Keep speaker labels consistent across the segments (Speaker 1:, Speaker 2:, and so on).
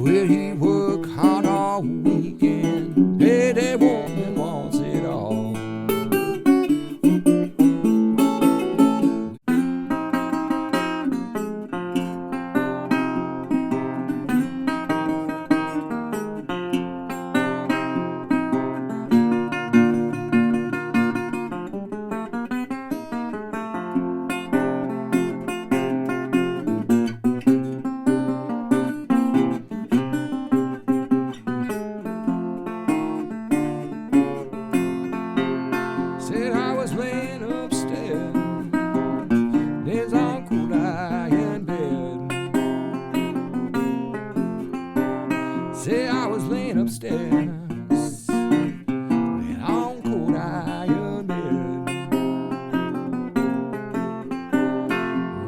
Speaker 1: Will he work hard all weekend? Hey, that woman wants it all. Said I was laying upstairs, there's Uncle I in bed. Said I was laying upstairs, and Uncle I in bed.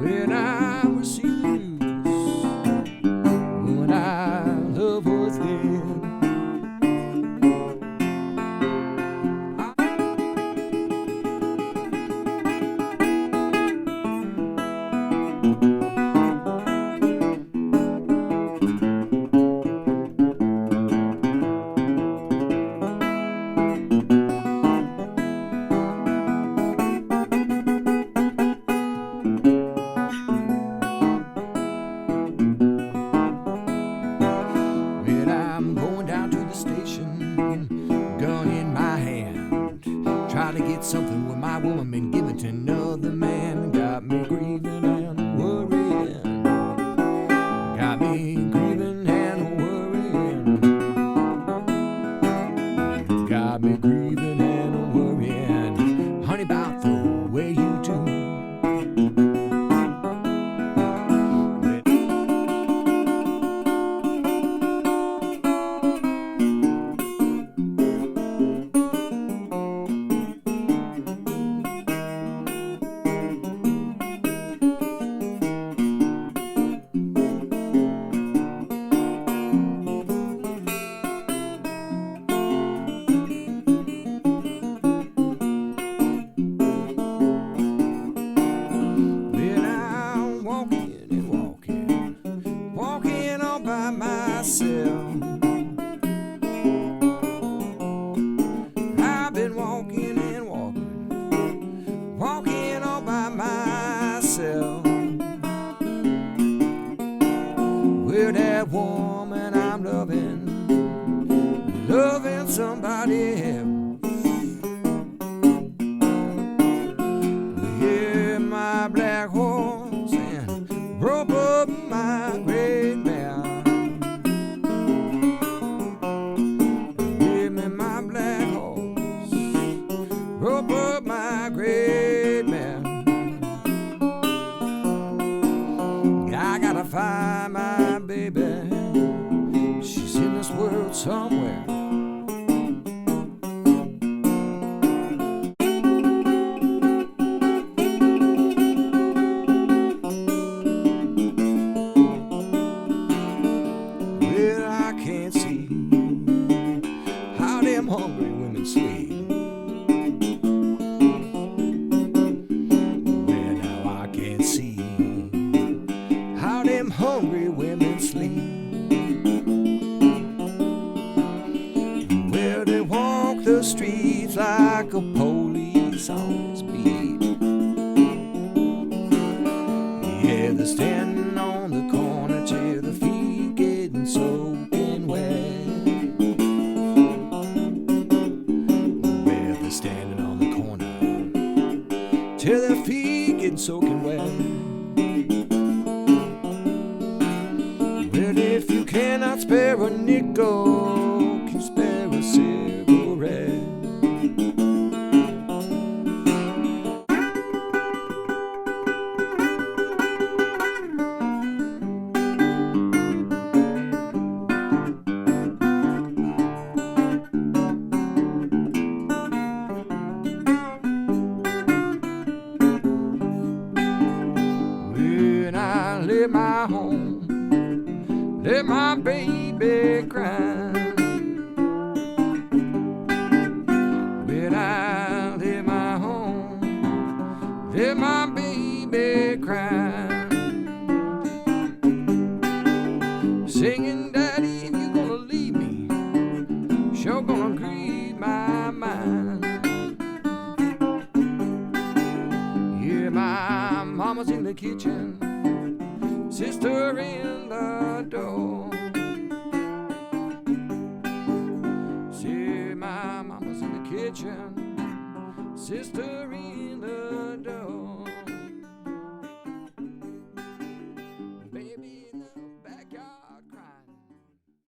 Speaker 1: When I received news, when our love was dead. When I'm going down to the station, gun in my hand, try to get something when my woman been given to another man. Got me grieving and worrying. Got me grieving and worrying. Got me grieving and worrying. Honey, about the way you do. When I'm walking and walking, walking all by myself. I've been walking and walking, walking all by myself. With that woman I'm loving, loving somebody else. Hear my black horse and rope up my great mare. Give me my black horse, rope up my great mare. I gotta find my baby, she's in this world somewhere. Well, I can't see how them hungry women sleep. Well, now I can't see how them hungry women sleep. Well, they walk the streets like a police on his beat. Yeah, they're standing on the corner till their feet getting soaking wet. Well, they're standing on the corner till their feet getting soaking wet. Well, if you cannot spare a nickel, can you spare a cigarette? When I leave my home, let my baby cry. When I leave my home, let my baby cry. Singing that Daddy, if you gonna leave me, sure gonna grieve my mind. Yeah, my mama's in the kitchen, sister in the door. See, my mama's in the kitchen, sister in the